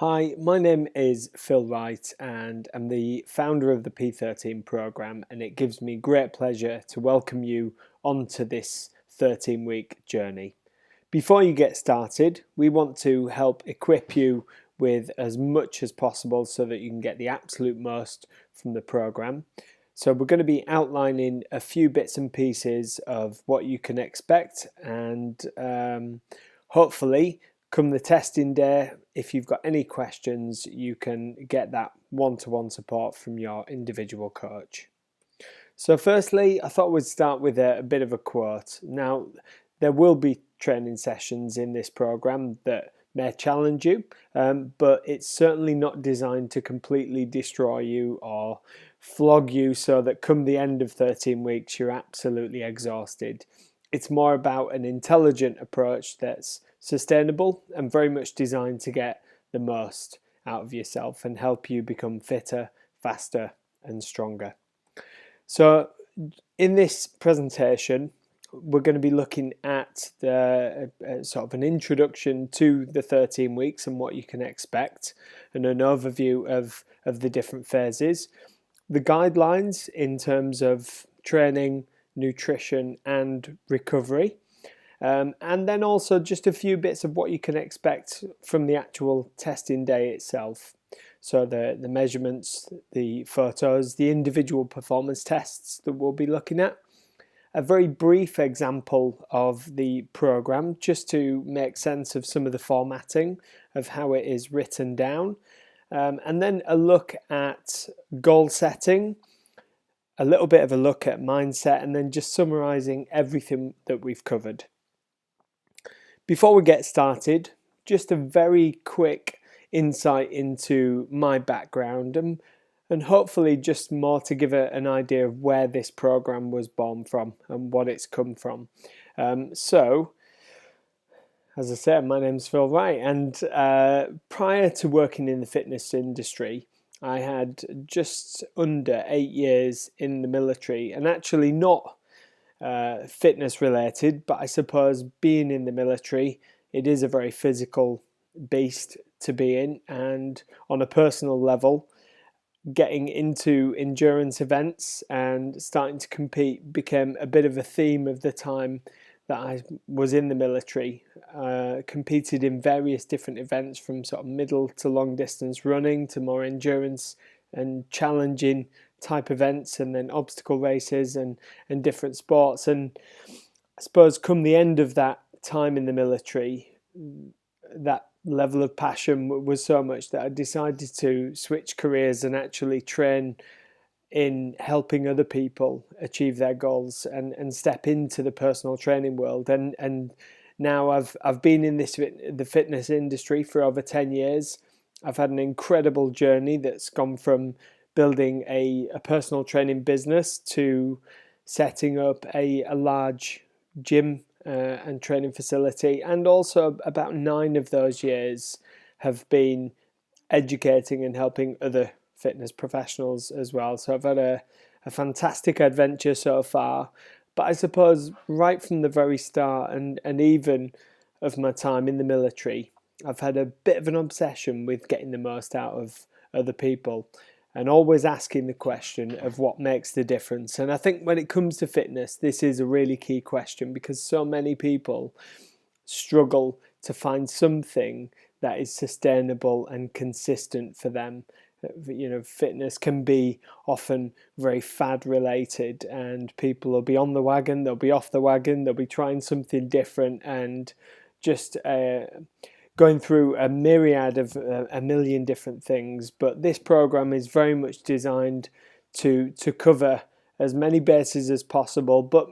Hi, my name is Phil Wright and I'm the founder of the P13 program, and it gives me great pleasure to welcome you onto this 13-week journey. Before you get started, we want to help equip you with as much as possible so that you can get the absolute most from the program. So we're going to be outlining a few bits and pieces of what you can expect, and hopefully come the testing day, if you've got any questions, you can get that one-to-one support from your individual coach. So firstly, I thought we'd start with a bit of a quote. Now, there will be training sessions in this program that may challenge you, but it's certainly not designed to completely destroy you or flog you so that come the end of 13 weeks you're absolutely exhausted. It's more about an intelligent approach that's sustainable and very much designed to get the most out of yourself and help you become fitter, faster and stronger. So in this presentation, we're going to be looking at the sort of an introduction to the 13 weeks and what you can expect, and an overview of the different phases, the guidelines in terms of training, nutrition and recovery, and then also just a few bits of what you can expect from the actual testing day itself. So the measurements, the photos, the individual performance tests that we'll be looking at, a very brief example of the program just to make sense of some of the formatting of how it is written down, and then a look at goal setting, a little bit of a look at mindset, and then just summarizing everything that we've covered. Before we get started, just a very quick insight into my background and hopefully just more to give an idea of where this program was born from and what it's come from. So, as I said, my name's Phil Wright, and prior to working in the fitness industry, I had just under 8 years in the military, and actually not fitness related, but I suppose being in the military, it is a very physical beast to be in, and on a personal level, getting into endurance events and starting to compete became a bit of a theme of the time that I was in the military. Competed in various different events, from sort of middle to long distance running to more endurance and challenging type events, and then obstacle races and different sports. And I suppose come the end of that time in the military, that level of passion was so much that I decided to switch careers and actually train in helping other people achieve their goals and step into the personal training world. And now I've been in the fitness industry for over 10 years. I've had an incredible journey that's gone from building a personal training business to setting up a large gym and training facility, and also about 9 of those years have been educating and helping other fitness professionals as well. So I've had a fantastic adventure so far, but I suppose right from the very start and even of my time in the military, I've had a bit of an obsession with getting the most out of other people and always asking the question of what makes the difference. And I think when it comes to fitness, this is a really key question, because so many people struggle to find something that is sustainable and consistent for them. You know, fitness can be often very fad related, and people will be on the wagon, they'll be off the wagon, they'll be trying something different, and just going through a myriad of a million different things. But this program is very much designed to cover as many bases as possible, but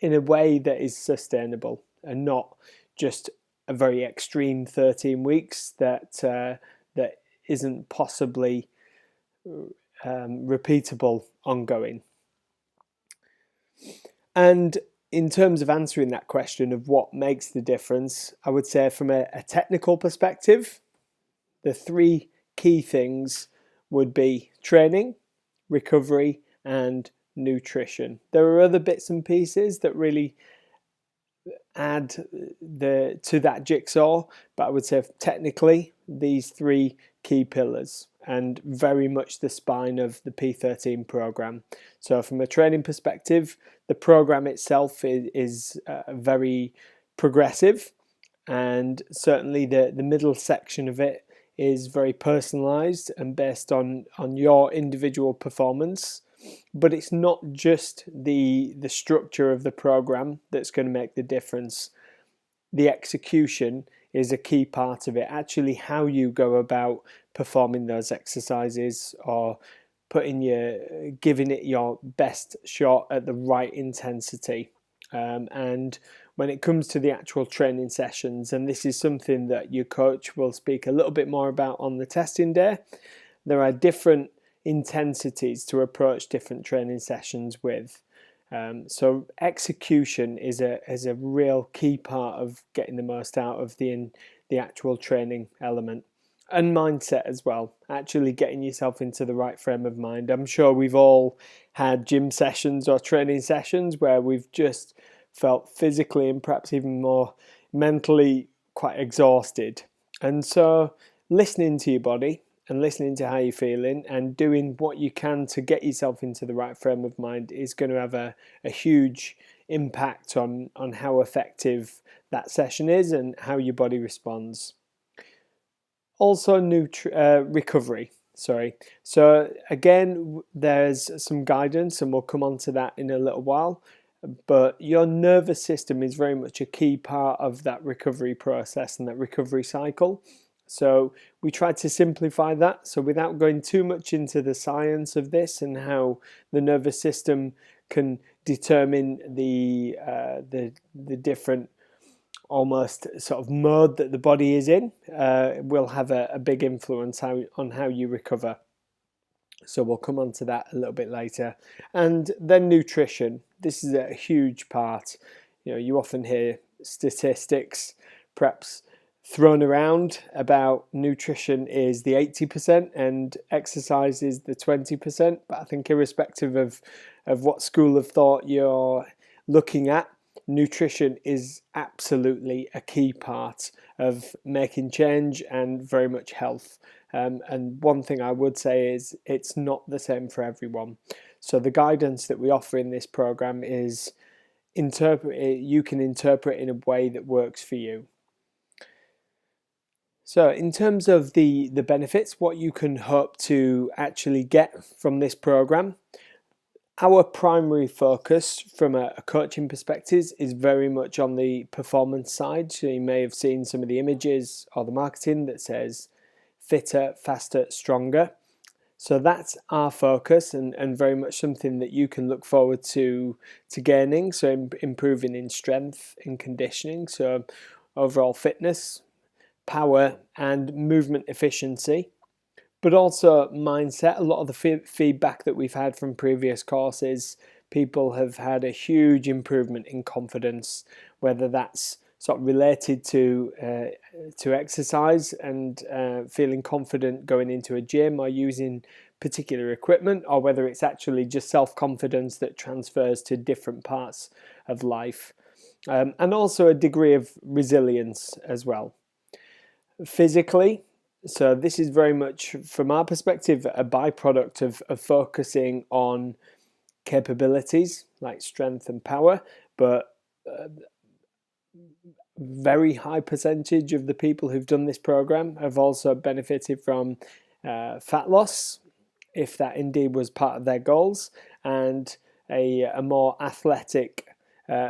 in a way that is sustainable and not just a very extreme 13 weeks that that isn't possibly repeatable ongoing. And in terms of answering that question of what makes the difference, I would say from a technical perspective, the 3 key things would be training, recovery, and nutrition. There are other bits and pieces that really add to that jigsaw, but I would say technically these three key pillars and very much the spine of the P13 program. So from a training perspective, the program itself is very progressive, and certainly the middle section of it is very personalized and based on your individual performance. But it's not just the structure of the program that's going to make the difference. The execution is a key part of it. Actually, how you go about performing those exercises, or giving it your best shot at the right intensity. And when it comes to the actual training sessions, and this is something that your coach will speak a little bit more about on the testing day, there are different intensities to approach different training sessions with. So execution is a real key part of getting the most out of the actual training element. And mindset as well, actually getting yourself into the right frame of mind. I'm sure we've all had gym sessions or training sessions where we've just felt physically and perhaps even more mentally quite exhausted. And so listening to your body and listening to how you're feeling and doing what you can to get yourself into the right frame of mind is going to have a huge impact on how effective that session is and how your body responds. Also recovery. So again, there's some guidance, and we'll come on to that in a little while, but your nervous system is very much a key part of that recovery process and that recovery cycle. So we try to simplify that, so without going too much into the science of this and how the nervous system can determine the different almost sort of mode that the body is in, will have a big influence on how you recover. So we'll come on to that a little bit later. And then nutrition. This is a huge part. You often hear statistics perhaps thrown around about nutrition is the 80% and exercise is the 20%. But I think irrespective of what school of thought you're looking at, nutrition is absolutely a key part of making change and very much health. And one thing I would say is it's not the same for everyone. So the guidance that we offer in this program is you can interpret in a way that works for you. So in terms of the benefits, what you can hope to actually get from this program, our primary focus from a coaching perspective is very much on the performance side. So you may have seen some of the images or the marketing that says fitter, faster, stronger. So that's our focus, and very much something that you can look forward to gaining. So improving in strength and conditioning, so overall fitness, power and movement efficiency. But also mindset. A lot of the feedback that we've had from previous courses, people have had a huge improvement in confidence, whether that's sort of related to exercise and feeling confident going into a gym or using particular equipment, or whether it's actually just self-confidence that transfers to different parts of life. And also a degree of resilience as well. Physically, so this is very much, from our perspective, a byproduct of focusing on capabilities like strength and power, but very high percentage of the people who've done this program have also benefited from fat loss, if that indeed was part of their goals, and a more athletic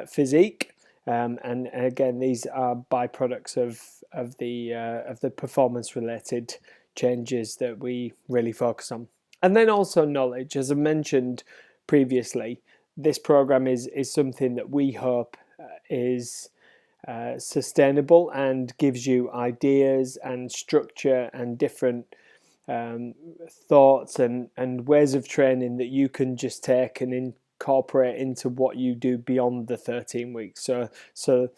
physique. And again, these are byproducts of the performance-related changes that we really focus on. And then also knowledge. As I mentioned previously, this program is something that we hope is sustainable and gives you ideas and structure and different thoughts and ways of training that you can just take and incorporate into what you do beyond the 13 weeks. So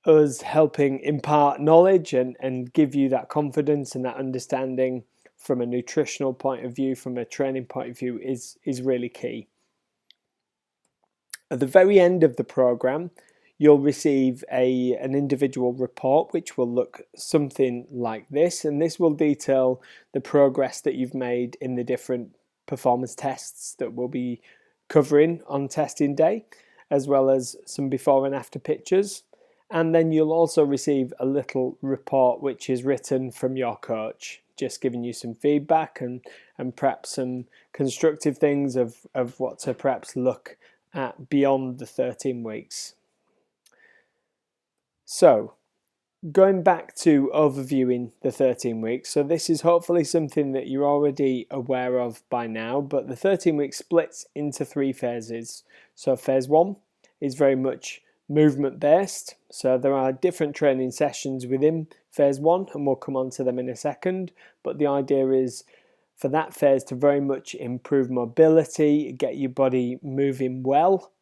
us helping impart knowledge and give you that confidence and that understanding from a nutritional point of view, from a training point of view, is really key. At the very end of the program, you'll receive an individual report which will look something like this, and this will detail the progress that you've made in the different performance tests that we'll be covering on testing day, as well as some before and after pictures. And then you'll also receive a little report which is written from your coach, just giving you some feedback and perhaps some constructive things of what to perhaps look at beyond the 13 weeks. So, going back to overviewing the 13 weeks, so this is hopefully something that you're already aware of by now, but the 13 weeks splits into 3 phases. So phase 1 is very much movement based, so there are different training sessions within phase 1 and we'll come on to them in a second, but the idea is for that phase to very much improve mobility, get your body moving well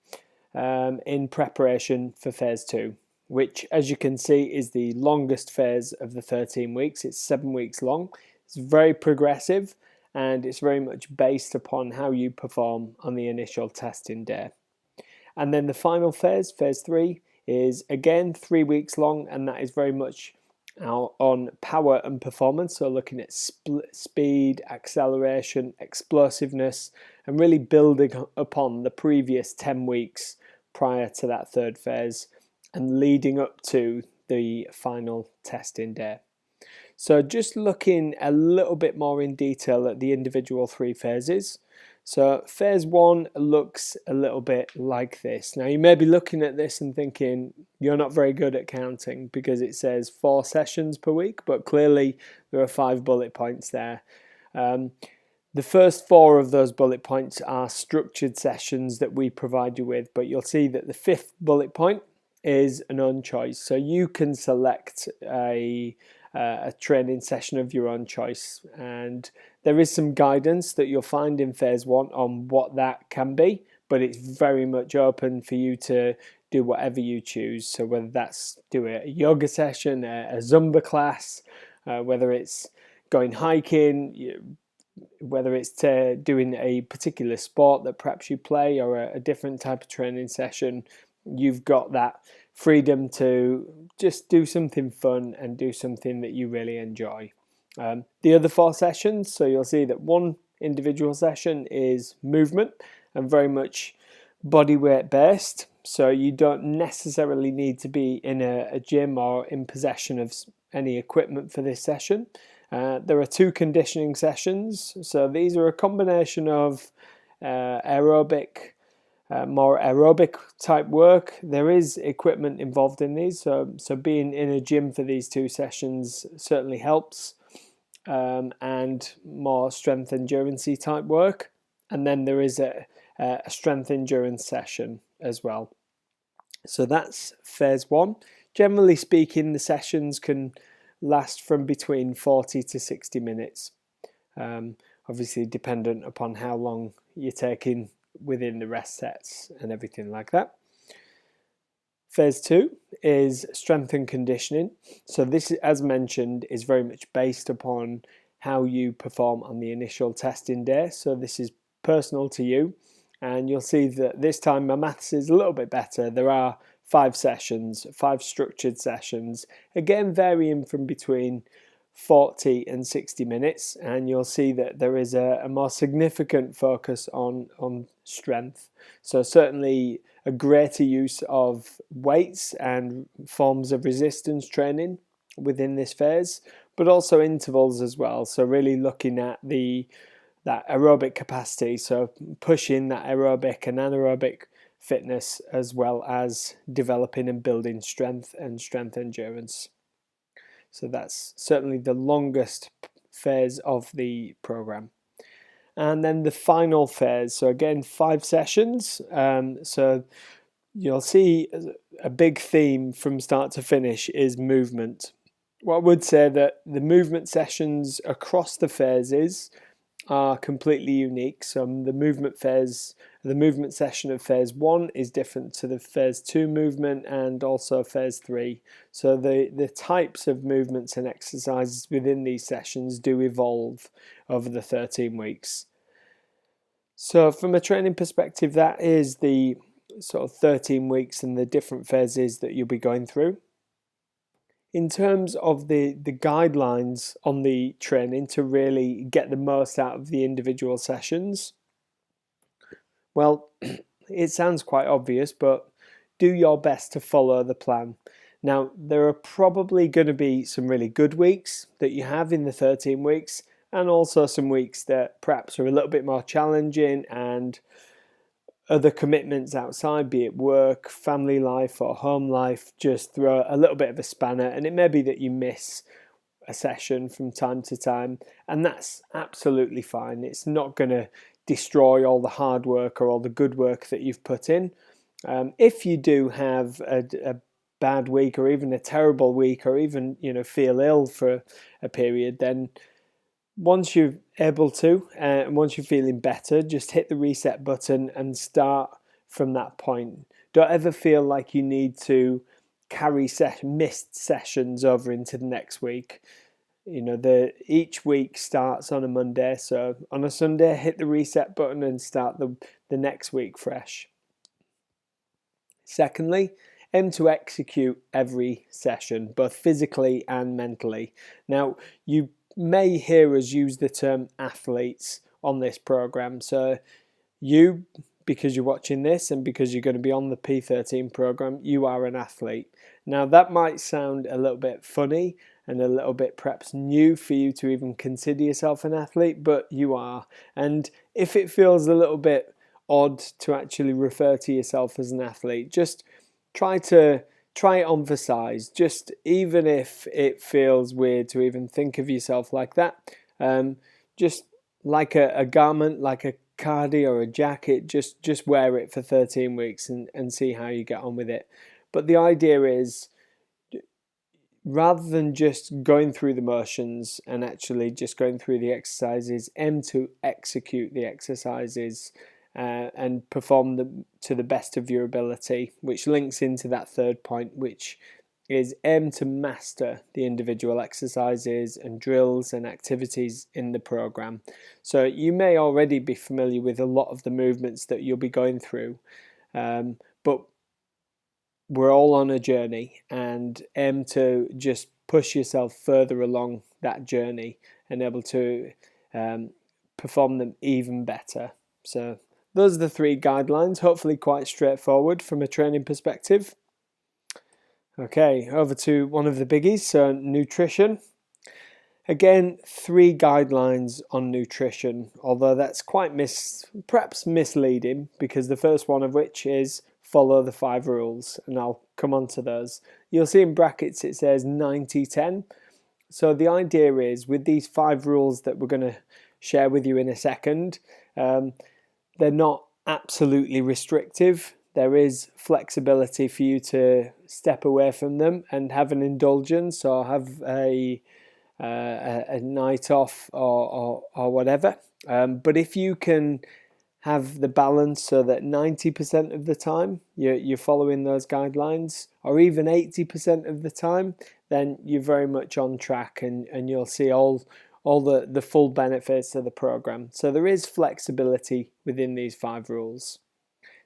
in preparation for phase 2, which, as you can see, is the longest phase of the 13 weeks. It's 7 weeks long. It's very progressive and it's very much based upon how you perform on the initial testing day. And then the final phase, phase 3, is again 3 weeks long, and that is very much on power and performance, so looking at speed, acceleration, explosiveness, and really building upon the previous 10 weeks prior to that third phase and leading up to the final testing day. So just looking a little bit more in detail at the individual 3 phases. So phase 1 looks a little bit like this. Now you may be looking at this and thinking you're not very good at counting because it says 4 sessions per week, but clearly there are 5 bullet points there. The first 4 of those bullet points are structured sessions that we provide you with, but you'll see that the 5th bullet point is an own choice. So you can select a training session of your own choice, and there is some guidance that you'll find in phase 1 on what that can be, but it's very much open for you to do whatever you choose. So whether that's do a yoga session, a Zumba class, whether it's going hiking, whether it's doing a particular sport that perhaps you play, or a different type of training session, you've got that freedom to just do something fun and do something that you really enjoy. The other 4 sessions, so you'll see that 1 individual session is movement and very much body weight based, so you don't necessarily need to be in a gym or in possession of any equipment for this session. There are 2 conditioning sessions, so these are a combination of more aerobic type work. There is equipment involved in these, so being in a gym for these 2 sessions certainly helps, and more strength endurance type work. And then there is a strength endurance session as well. So that's phase 1. Generally speaking, the sessions can last from between 40 to 60 minutes, obviously dependent upon how long you're taking within the rest sets and everything like that. Phase 2 is strength and conditioning. So this, as mentioned, is very much based upon how you perform on the initial testing day. So this is personal to you, and you'll see that this time my maths is a little bit better. There are 5 sessions, 5 structured sessions, again varying from between 40 and 60 minutes, and you'll see that there is a more significant focus on strength. So certainly a greater use of weights and forms of resistance training within this phase, but also intervals as well. So really looking at that aerobic capacity, so pushing that aerobic and anaerobic fitness, as well as developing and building strength and strength endurance. So that's certainly the longest phase of the program. And then the final phase, so again 5 sessions. So you'll see a big theme from start to finish is movement. Well, I would say that the movement sessions across the phases are completely unique. So the movement session of phase 1 is different to the phase 2 movement and also phase 3. So the types of movements and exercises within these sessions do evolve over the 13 weeks. So from a training perspective, that is the sort of 13 weeks and the different phases that you'll be going through. In terms of the guidelines on the training to really get the most out of the individual sessions, well, it sounds quite obvious, but do your best to follow the plan. Now, there are probably going to be some really good weeks that you have in the 13 weeks, and also some weeks that perhaps are a little bit more challenging and other commitments outside, be it work, family life or home life, just throw a little bit of a spanner, and it may be that you miss a session from time to time, and that's absolutely fine. It's not going to destroy all the hard work or all the good work that you've put in. If you do have a bad week or even a terrible week or even feel ill for a period, then once you're able to and once you're feeling better, just hit the reset button and start from that point. Don't ever feel like you need to carry missed sessions over into the next week. Each week starts on a Monday, so on a Sunday hit the reset button and start the next week fresh. Secondly, aim to execute every session, both physically and mentally. Now, you may hear us use the term athletes on this program. So you, because you're watching this and because you're going to be on the P13 program, you are an athlete. Now, that might sound a little bit funny and a little bit perhaps new for you to even consider yourself an athlete, but you are. And if it feels a little bit odd to actually refer to yourself as an athlete, just try it on for size. Just even if it feels weird to even think of yourself like that, just like a garment, like a cardi or a jacket, just wear it for 13 weeks and see how you get on with it. But the idea is, rather than just going through the motions and actually just going through the exercises, aim to execute the exercises and perform them to the best of your ability, which links into that third point, which is aim to master the individual exercises and drills and activities in the program. So you may already be familiar with a lot of the movements that you'll be going through, but we're all on a journey, and aim to just push yourself further along that journey and able to perform them even better. So those are the three guidelines, hopefully quite straightforward from a training perspective. Okay, over to one of the biggies, so nutrition. Again, three guidelines on nutrition, although that's quite perhaps misleading, because the first one of which is follow the 5 rules, and I'll come on to those. You'll see in brackets it says 90-10. So the idea is, with these 5 rules that we're going to share with you in a second, they're not absolutely restrictive. There is flexibility for you to step away from them and have an indulgence or have a night off or whatever. But if you can have the balance so that 90% of the time you're following those guidelines, or even 80% of the time, then you're very much on track, and you'll see all the full benefits of the program. So there is flexibility within these 5 rules.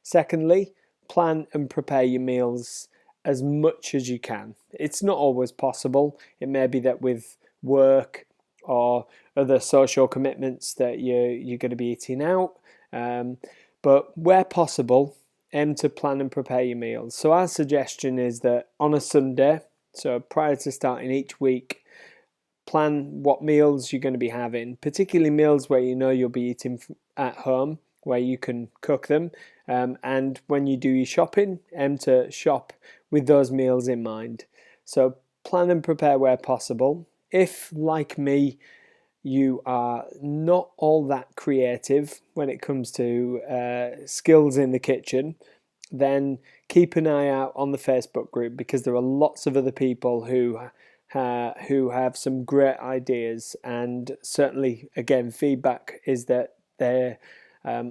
Secondly, plan and prepare your meals as much as you can. It's not always possible. It may be that with work or other social commitments that you're going to be eating out, but where possible, aim to plan and prepare your meals. So our suggestion is that on a Sunday, so prior to starting each week, plan what meals you're going to be having, particularly meals where you know you'll be eating at home, where you can cook them, and when you do your shopping, aim to shop with those meals in mind. So plan and prepare where possible. If, like me, you are not all that creative when it comes to skills in the kitchen, then keep an eye out on the Facebook group, because there are lots of other people who have some great ideas, and certainly, again, feedback is that a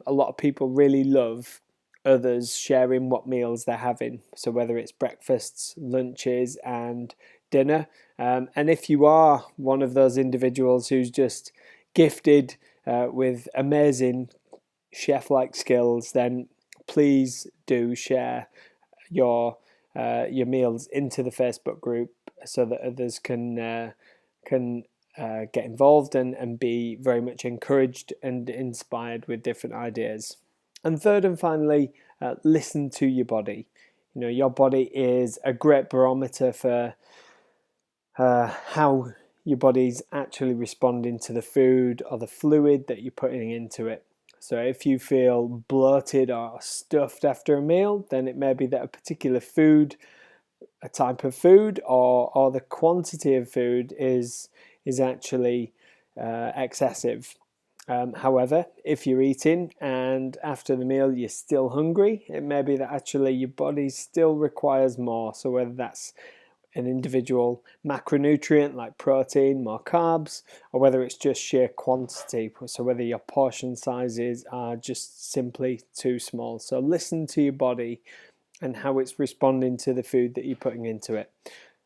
lot of people really love others sharing what meals they're having, so whether it's breakfasts, lunches and dinner. And if you are one of those individuals who's just gifted with amazing chef-like skills, then please do share your meals into the Facebook group so that others can get involved and be very much encouraged and inspired with different ideas. And third and finally, listen to your body. You know, your body is a great barometer for how your body's actually responding to the food or the fluid that you're putting into it. So if you feel bloated or stuffed after a meal, then it may be that a particular food, a type of food, or the quantity of food is actually excessive. However, if you're eating and after the meal you're still hungry, it may be that actually your body still requires more. So whether that's an individual macronutrient like protein, more carbs, or whether it's just sheer quantity, so whether your portion sizes are just simply too small. So listen to your body and how it's responding to the food that you're putting into it.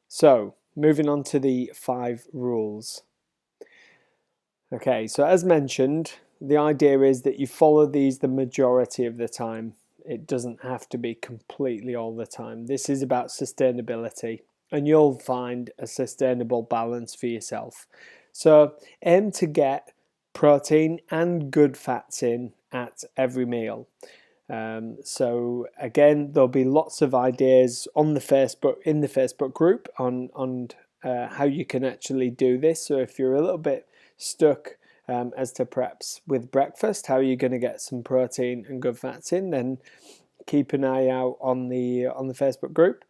So moving on to the 5 rules. Okay, so as mentioned, the idea is that you follow these the majority of the time. It doesn't have to be completely all the time. This is about sustainability, and you'll find a sustainable balance for yourself. So aim to get protein and good fats in at every meal. So again, there'll be lots of ideas on the Facebook group on how you can actually do this. So if you're a little bit stuck as to perhaps with breakfast, how you're going to get some protein and good fats in, then keep an eye out on the Facebook group.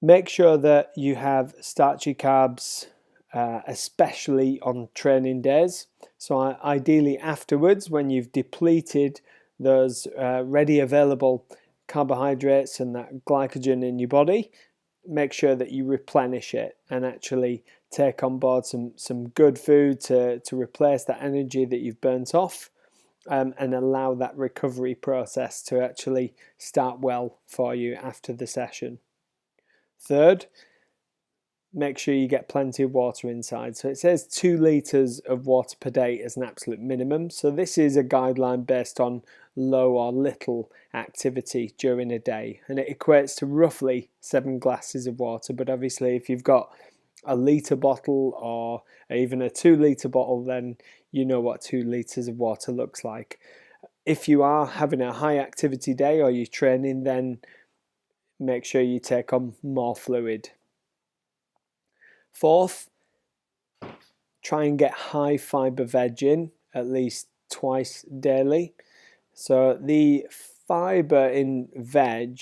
Make sure that you have starchy carbs, especially on training days. So ideally afterwards, when you've depleted those ready available carbohydrates and that glycogen in your body, make sure that you replenish it and actually take on board some good food to replace that energy that you've burnt off, and allow that recovery process to actually start well for you after the session. Third, make sure you get plenty of water inside. So it says 2 litres of water per day as an absolute minimum. So this is a guideline based on low or little activity during a day, and it equates to roughly 7 glasses of water. But obviously if you've got a litre bottle or even a 2 litre bottle, then you know what 2 litres of water looks like. If you are having a high activity day or you're training, then make sure you take on more fluid. Fourth, try and get high fibre veg in at least twice daily. So the fibre in veg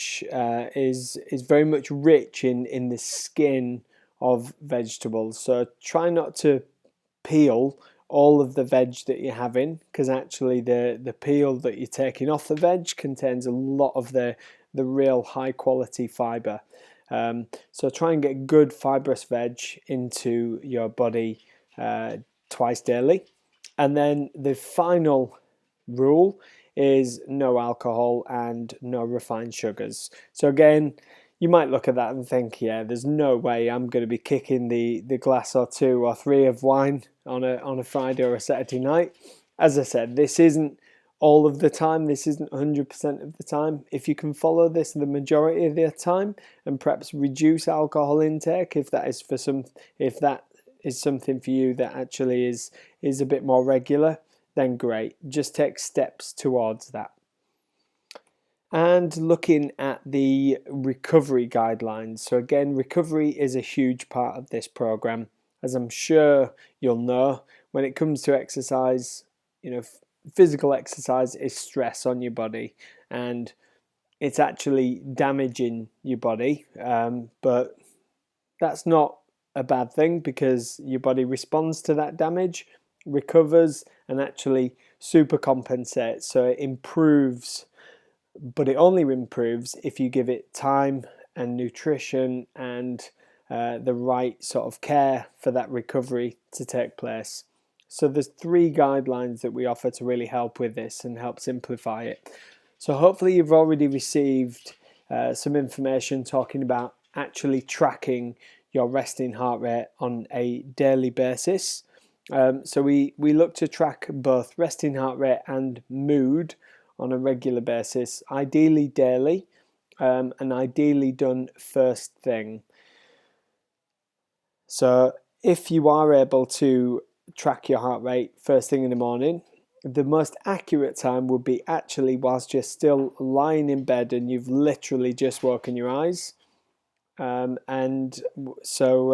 is very much rich in the skin of vegetables. So try not to peel all of the veg that you're having, because actually the peel that you're taking off the veg contains a lot of the real high quality fibre. So try and get good fibrous veg into your body twice daily. And then the final rule is no alcohol and no refined sugars. So again, you might look at that and think, yeah, there's no way I'm going to be kicking the glass or 2 or 3 of wine on a Friday or a Saturday night. As I said, this isn't all of the time, this isn't 100% of the time. If you can follow this the majority of the time and perhaps reduce alcohol intake, if that is something for you that actually is a bit more regular, then great. Just take steps towards that. And looking at the recovery guidelines. So again, recovery is a huge part of this program. As I'm sure you'll know, when it comes to exercise, you know, physical exercise is stress on your body, and it's actually damaging your body, but that's not a bad thing, because your body responds to that damage, recovers, and actually super compensates. So it improves, but it only improves if you give it time and nutrition and the right sort of care for that recovery to take place. So there's 3 guidelines that we offer to really help with this and help simplify it. So hopefully you've already received some information talking about actually tracking your resting heart rate on a daily basis. So we look to track both resting heart rate and mood on a regular basis, ideally daily, and ideally done first thing. So if you are able to track your heart rate first thing in the morning, the most accurate time would be actually whilst you're still lying in bed and you've literally just woken your eyes. And so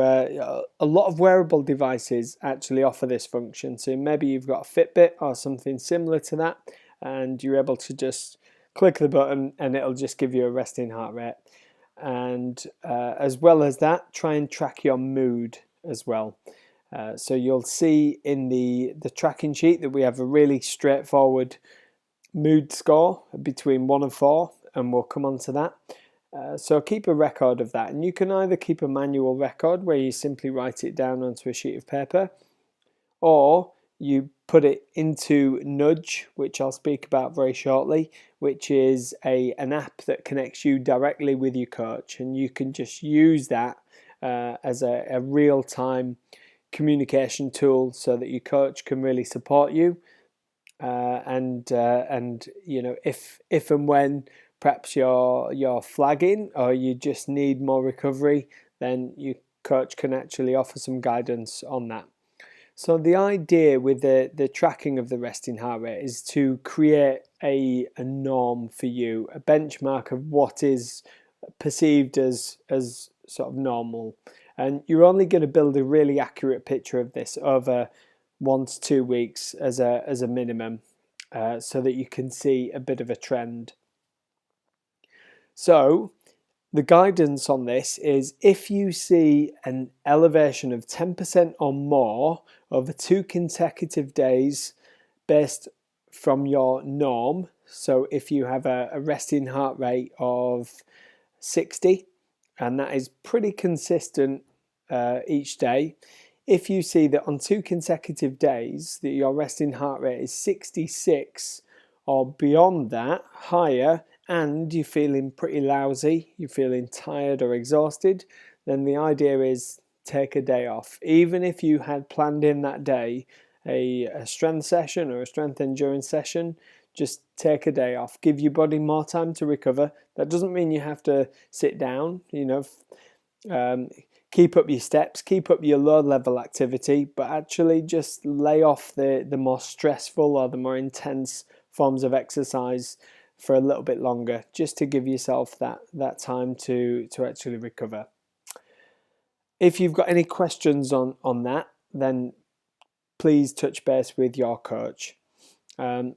a lot of wearable devices actually offer this function. So maybe you've got a Fitbit or something similar to that, and you're able to just click the button and it'll just give you a resting heart rate. And as well as that, try and track your mood as well. So you'll see in the tracking sheet that we have a really straightforward mood score between 1 and 4, and we'll come on to that. So keep a record of that, and you can either keep a manual record where you simply write it down onto a sheet of paper, or you put it into Nudge, which I'll speak about very shortly, which is an app that connects you directly with your coach, and you can just use that as a real-time communication tool so that your coach can really support you, and you know, if and when perhaps you're flagging or you just need more recovery, then your coach can actually offer some guidance on that. So the idea with the tracking of the resting heart rate is to create a norm for you, a benchmark of what is perceived as sort of normal. And you're only going to build a really accurate picture of this over 1 to 2 weeks as a minimum, so that you can see a bit of a trend. So the guidance on this is if you see an elevation of 10% or more over 2 consecutive days based from your norm, so if you have a resting heart rate of 60 and that is pretty consistent each day, if you see that on 2 consecutive days that your resting heart rate is 66 or beyond that, higher, and you're feeling pretty lousy, you're feeling tired or exhausted, then the idea is take a day off. Even if you had planned in that day a strength session or a strength endurance session, just take a day off. Give your body more time to recover. That doesn't mean you have to sit down, you know, keep up your steps, keep up your low level activity, but actually just lay off the more stressful or the more intense forms of exercise for a little bit longer, just to give yourself that time to actually recover. If you've got any questions on that, then please touch base with your coach.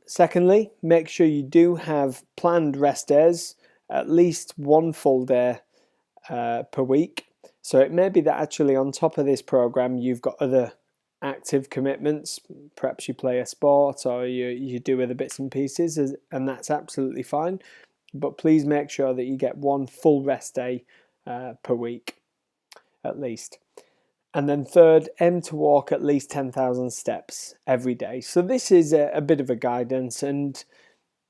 Secondly, make sure you do have planned rest days, at least 1 full day per week. So it may be that actually on top of this program you've got other active commitments, perhaps you play a sport or you do other bits and pieces, and that's absolutely fine, but please make sure that you get 1 full rest day per week at least. And then third, aim to walk at least 10,000 steps every day. So this is a bit of a guidance, and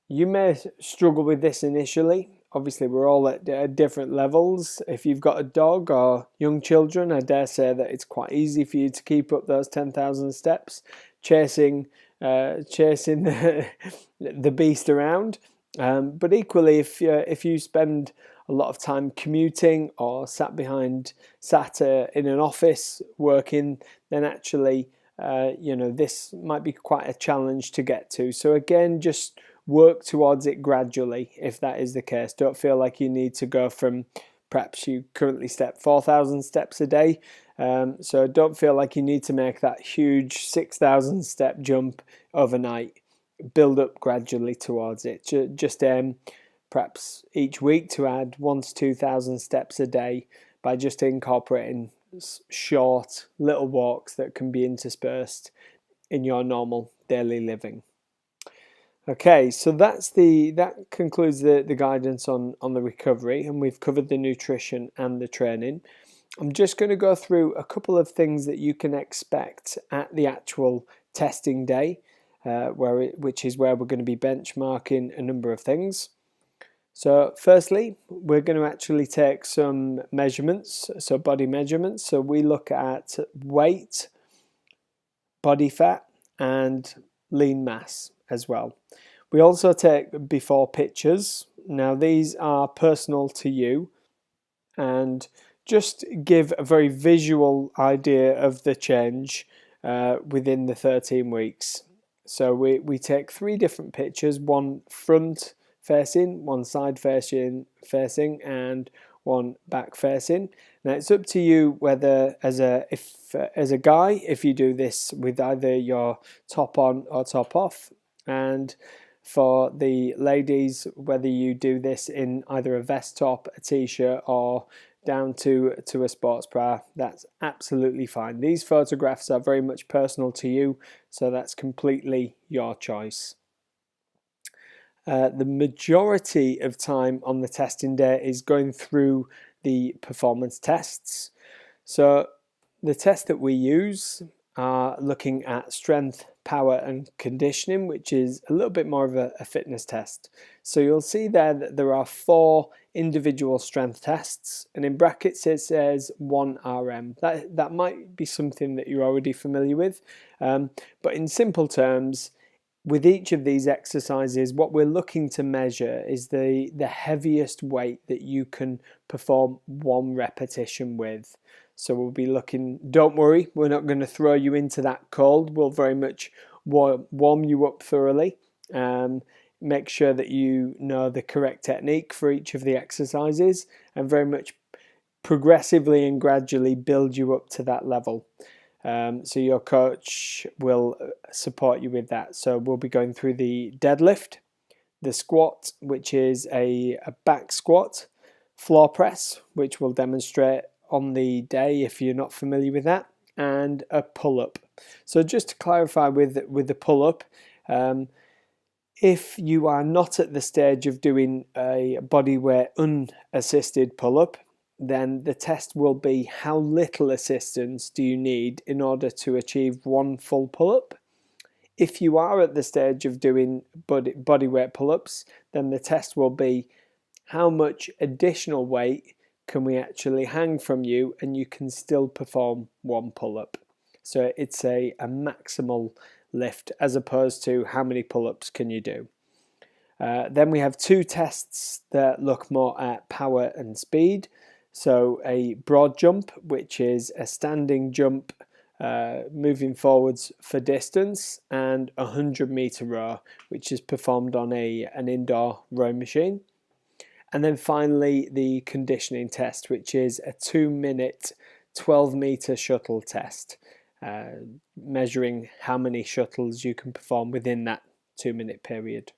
you may struggle with this initially. Obviously, we're all at different levels. If you've got a dog or young children, I dare say that it's quite easy for you to keep up those 10,000 steps, chasing the beast around. But equally, if you spend a lot of time commuting or sat in an office working, then actually, you know, this might be quite a challenge to get to. So again, just work towards it gradually if that is the case. Don't feel like you need to go from, perhaps you currently step 4,000 steps a day, so don't feel like you need to make that huge 6,000 step jump overnight. Build up gradually towards it. Just aim perhaps each week to add 1,000 to 2,000 steps a day by just incorporating short little walks that can be interspersed in your normal daily living. Okay, so that concludes the guidance on the recovery, and we've covered the nutrition and the training. I'm just going to go through a couple of things that you can expect at the actual testing day, which is where we're going to be benchmarking a number of things. So firstly, we're going to actually take some measurements, so body measurements. So we look at weight, body fat, and lean mass as well. We also take before pictures. Now these are personal to you and just give a very visual idea of the change within the 13 weeks. So we take 3 different pictures, one front facing, one side facing, and one back facing. Now it's up to you whether as a guy, if you do this with either your top on or top off, and for the ladies, whether you do this in either a vest top, a t-shirt, or down to a sports bra, that's absolutely fine. These photographs are very much personal to you, so that's completely your choice. The majority of time on the testing day is going through the performance tests. So the tests that we use are looking at strength, power and conditioning, which is a little bit more of a fitness test. So you'll see there that there are 4 individual strength tests, and in brackets it says 1 RM. That might be something that you're already familiar with, but in simple terms, with each of these exercises, what we're looking to measure is the heaviest weight that you can perform 1 repetition with. So we'll be looking, don't worry, we're not going to throw you into that cold. We'll very much warm you up thoroughly. Make sure that you know the correct technique for each of the exercises, and very much progressively and gradually build you up to that level. So your coach will support you with that. So we'll be going through the deadlift, the squat, which is a back squat, floor press, which we'll demonstrate on the day if you're not familiar with that, and a pull-up. So just to clarify with the pull-up, if you are not at the stage of doing a bodyweight unassisted pull-up, then the test will be how little assistance do you need in order to achieve 1 full pull-up. If you are at the stage of doing bodyweight pull-ups, then the test will be how much additional weight can we actually hang from you and you can still perform 1 pull-up. So it's a maximal lift as opposed to how many pull-ups can you do. Then we have 2 tests that look more at power and speed. So a broad jump, which is a standing jump moving forwards for distance, and a 100-meter row, which is performed on an indoor rowing machine. And then finally the conditioning test, which is a 2-minute 12-meter shuttle test, measuring how many shuttles you can perform within that 2-minute period.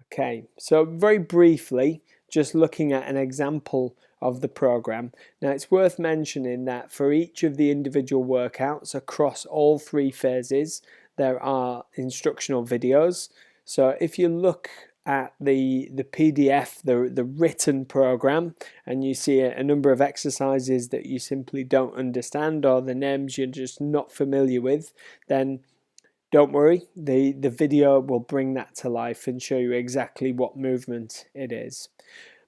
Okay, so very briefly, just looking at an example of the program. Now it's worth mentioning that for each of the individual workouts across all 3 phases, there are instructional videos. So if you look at the PDF, the written program, and you see a number of exercises that you simply don't understand, or the names you're just not familiar with, then don't worry, the video will bring that to life and show you exactly what movement it is.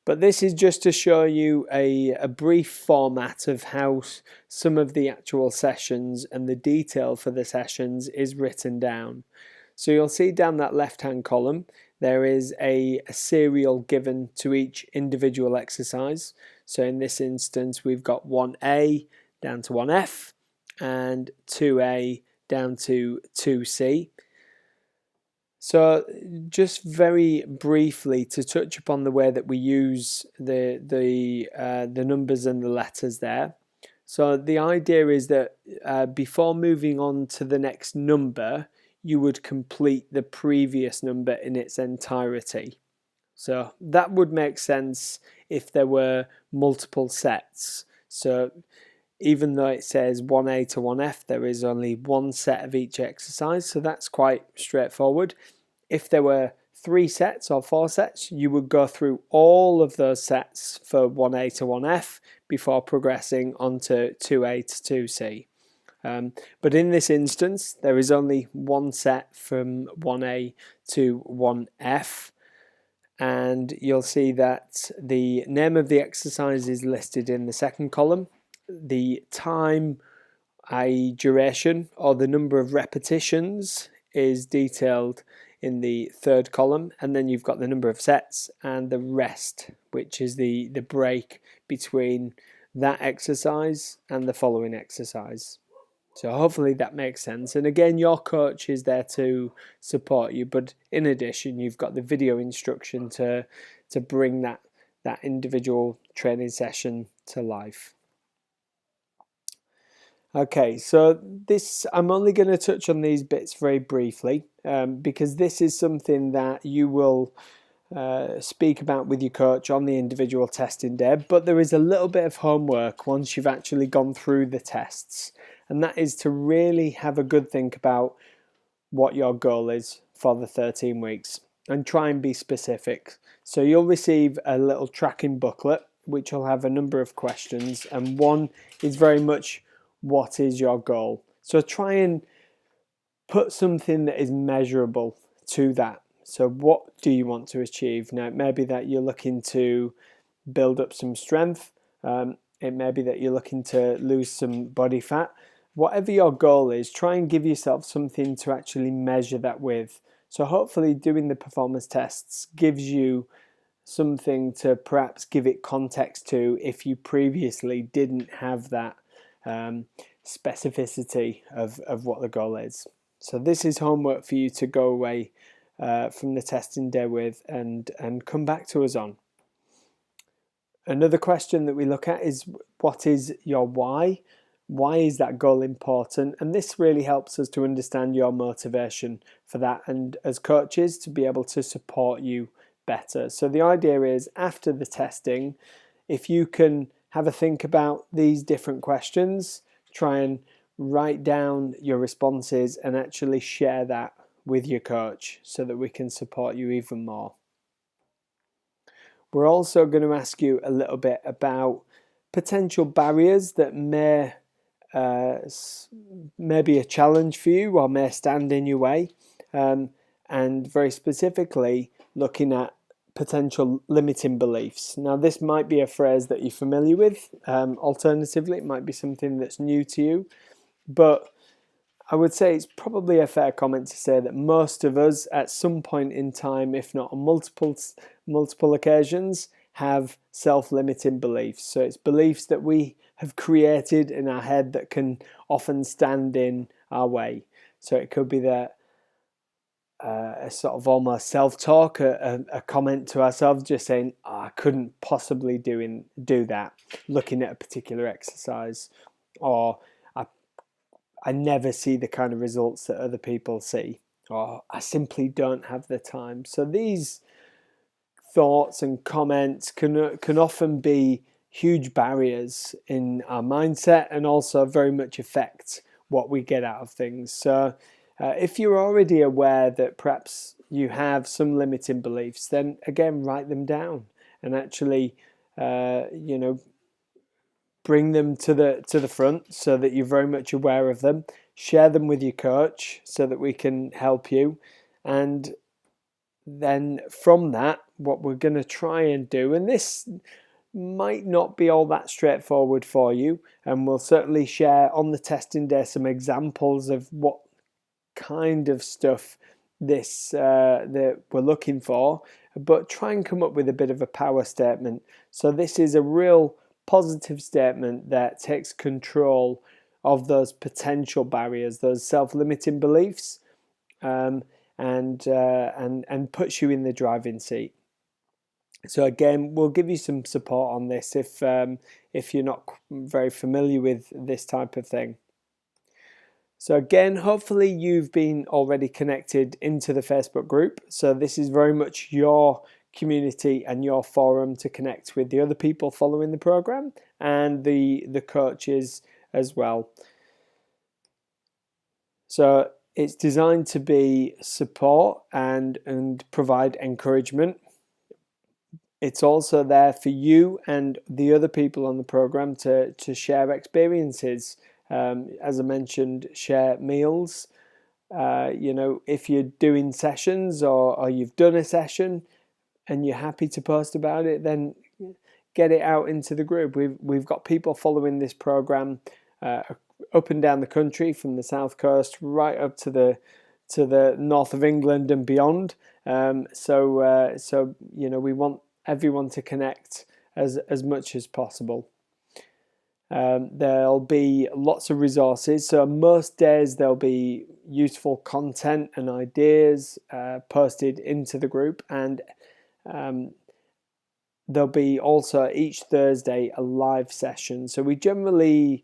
But this is just to show you a brief format of how some of the actual sessions and the detail for the sessions is written down. So you'll see down that left-hand column, there is a serial given to each individual exercise. So in this instance, we've got 1A down to 1F and 2A down to 2C. So just very briefly to touch upon the way that we use the numbers and the letters there. So the idea is that before moving on to the next number, you would complete the previous number in its entirety. So that would make sense if there were multiple sets. So even though it says 1A to 1F, there is only 1 set of each exercise, so that's quite straightforward. If there were 3 sets or 4 sets, you would go through all of those sets for 1A to 1F before progressing onto 2A to 2C. But in this instance, there is only 1 set from 1A to 1F, and you'll see that the name of the exercise is listed in the second column. The time, i.e. duration, or the number of repetitions is detailed in the third column, and then you've got the number of sets and the rest, which is the break between that exercise and the following exercise. So hopefully that makes sense. And again, your coach is there to support you, but in addition, you've got the video instruction to bring that individual training session to life. Okay, so I'm only going to touch on these bits very briefly because this is something that you will speak about with your coach on the individual testing day, but there is a little bit of homework once you've actually gone through the tests, and that is to really have a good think about what your goal is for the 13 weeks and try and be specific. So you'll receive a little tracking booklet which will have a number of questions, and one is very much what is your goal. So try and put something that is measurable to that. So what do you want to achieve? Now, it may be that you're looking to build up some strength. It may be that you're looking to lose some body fat. Whatever your goal is, try and give yourself something to actually measure that with. So hopefully doing the performance tests gives you something to perhaps give it context to if you previously didn't have that specificity of what the goal is. So this is homework for you to go away from the testing day with and come back to us on. Another question that we look at is, what is your why? Why is that goal important? And this really helps us to understand your motivation for that, and as coaches to be able to support you better. So the idea is, after the testing, if you can have a think about these different questions, try and write down your responses and actually share that with your coach so that we can support you even more. We're also going to ask you a little bit about potential barriers that may be a challenge for you or may stand in your way, and very specifically looking at potential limiting beliefs. Now, this might be a phrase that you're familiar with. Alternatively, it might be something that's new to you, but I would say it's probably a fair comment to say that most of us at some point in time, if not on multiple occasions, have self-limiting beliefs. So it's beliefs that we have created in our head that can often stand in our way. So it could be that a sort of almost self-talk, a comment to ourselves just saying, oh, I couldn't possibly do that, looking at a particular exercise, or I never see the kind of results that other people see, or I simply don't have the time. So these thoughts and comments can often be huge barriers in our mindset and also very much affect what we get out of things. So if you're already aware that perhaps you have some limiting beliefs, then again, write them down and actually, bring them to the front so that you're very much aware of them. Share them with your coach so that we can help you. And then from that, what we're going to try and do, and this might not be all that straightforward for you, and we'll certainly share on the testing day some examples of what kind of stuff that we're looking for, but try and come up with a bit of a power statement. So this is a real positive statement that takes control of those potential barriers, those self-limiting beliefs, and puts you in the driving seat. So again, we'll give you some support on this if you're not very familiar with this type of thing. So again, hopefully you've been already connected into the Facebook group. So this is very much your community and your forum to connect with the other people following the program and the coaches as well. So it's designed to be support and provide encouragement. It's also there for you and the other people on the program to share experiences. As I mentioned, share meals. If you're doing sessions or you've done a session and you're happy to post about it, then get it out into the group. We've got people following this program up and down the country, from the south coast right up to to the north of England and beyond. So you know, we want everyone to connect as much as possible. There'll be lots of resources, so most days there'll be useful content and ideas posted into the group, and there'll be also each Thursday a live session. So we generally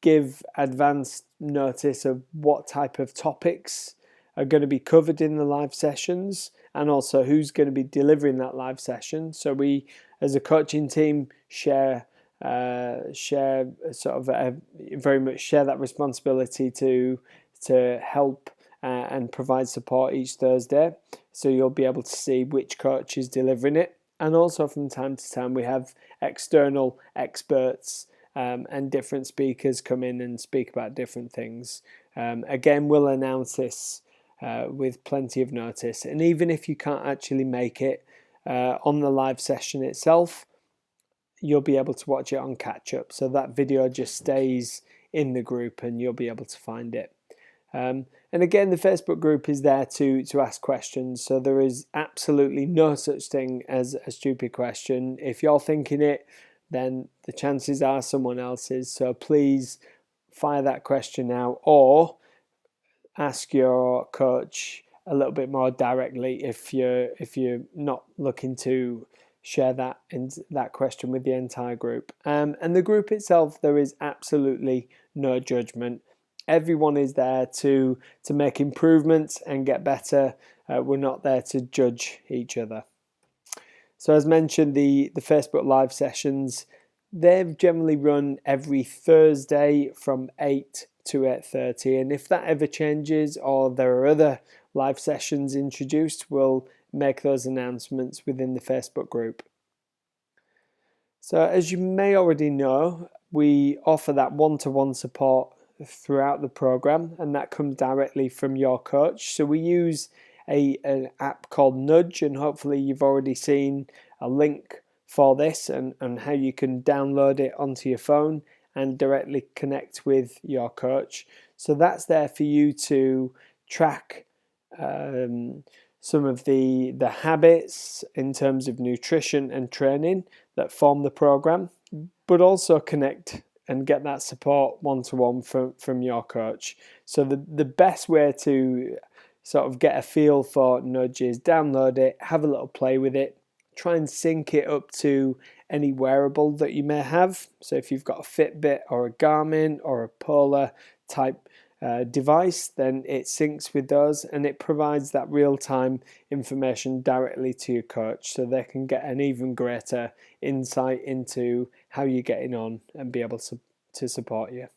give advanced notice of what type of topics are going to be covered in the live sessions, and also who's going to be delivering that live session. So we, as a coaching team, share sort of very much share that responsibility to help and provide support each Thursday. So you'll be able to see which coach is delivering it, and also from time to time we have external experts and different speakers come in and speak about different things. Again, we'll announce this with plenty of notice, and even if you can't actually make it on the live session itself, you'll be able to watch it on catch up, so that video just stays in the group and you'll be able to find it. And again, the Facebook group is there to ask questions, so there is absolutely no such thing as a stupid question. If you're thinking it, then the chances are someone else is, so please fire that question out, or ask your coach a little bit more directly if you're not looking to share that question with the entire group. And the group itself, there is absolutely no judgment. Everyone is there to make improvements and get better. We're not there to judge each other. So as mentioned, the Facebook live sessions, they've generally run every Thursday from 8 to 8:30, and if that ever changes or there are other live sessions introduced, we'll make those announcements within the Facebook group. So as you may already know, we offer that one-to-one support throughout the program, and that comes directly from your coach. So we use an app called Nudge, and hopefully you've already seen a link for this and how you can download it onto your phone and directly connect with your coach. So that's there for you to track some of the habits in terms of nutrition and training that form the program, but also connect and get that support one-to-one from your coach. So the best way to sort of get a feel for Nudge is download it, have a little play with it, try and sync it up to any wearable that you may have. So if you've got a Fitbit or a Garmin or a Polar type device, then it syncs with those and it provides that real-time information directly to your coach, so they can get an even greater insight into how you're getting on and be able to support you.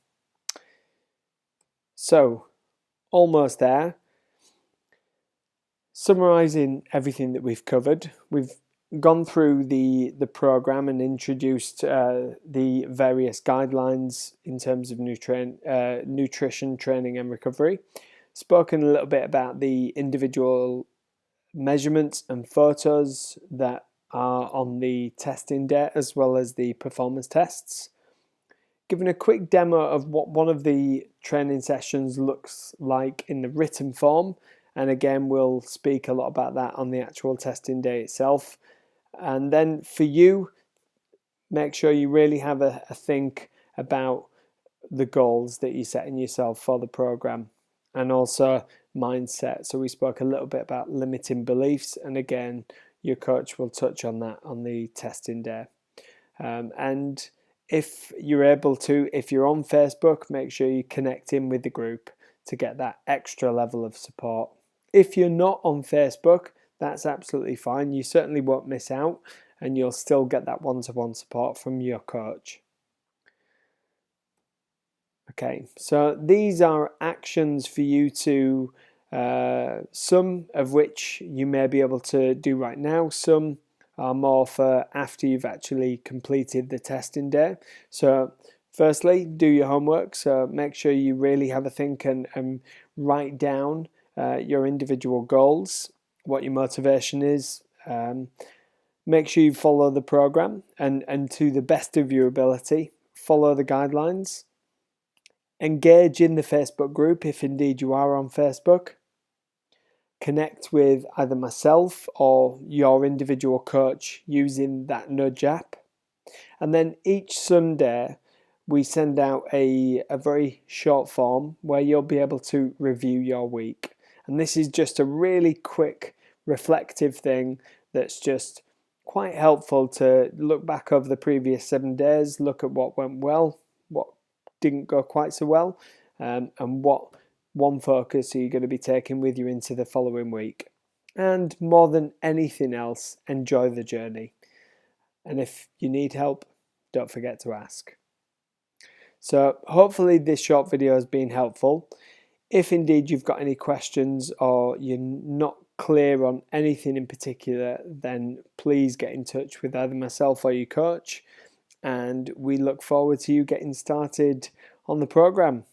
So almost there. Summarizing everything that we've covered, we've gone through the program and introduced the various guidelines in terms of nutrition, training and recovery, spoken a little bit about the individual measurements and photos that are on the testing day as well as the performance tests, given a quick demo of what one of the training sessions looks like in the written form, and again we'll speak a lot about that on the actual testing day itself. And then for you, make sure you really have a think about the goals that you're setting yourself for the program, and also mindset. So we spoke a little bit about limiting beliefs, and again your coach will touch on that on the testing day. And if you're able to, if you're on Facebook, make sure you connect in with the group to get that extra level of support. If you're not on Facebook, that's absolutely fine. You certainly won't miss out, and you'll still get that one-to-one support from your coach. Okay, so these are actions for you to, some of which you may be able to do right now, some are more for after you've actually completed the testing day. So firstly, do your homework. So make sure you really have a think and write down your individual goals, what your motivation is. Make sure you follow the program and to the best of your ability, follow the guidelines. Engage in the Facebook group if indeed you are on Facebook. connect with either myself or your individual coach using that Nudge app. And then each Sunday, we send out a very short form where you'll be able to review your week. And this is just a really quick, reflective thing that's just quite helpful to look back over the previous 7 days, look at what went well, what didn't go quite so well, and what one focus are you going to be taking with you into the following week. And more than anything else, enjoy the journey. And if you need help, don't forget to ask. So hopefully this short video has been helpful. If indeed you've got any questions or you're not clear on anything in particular, then please get in touch with either myself or your coach, and we look forward to you getting started on the program.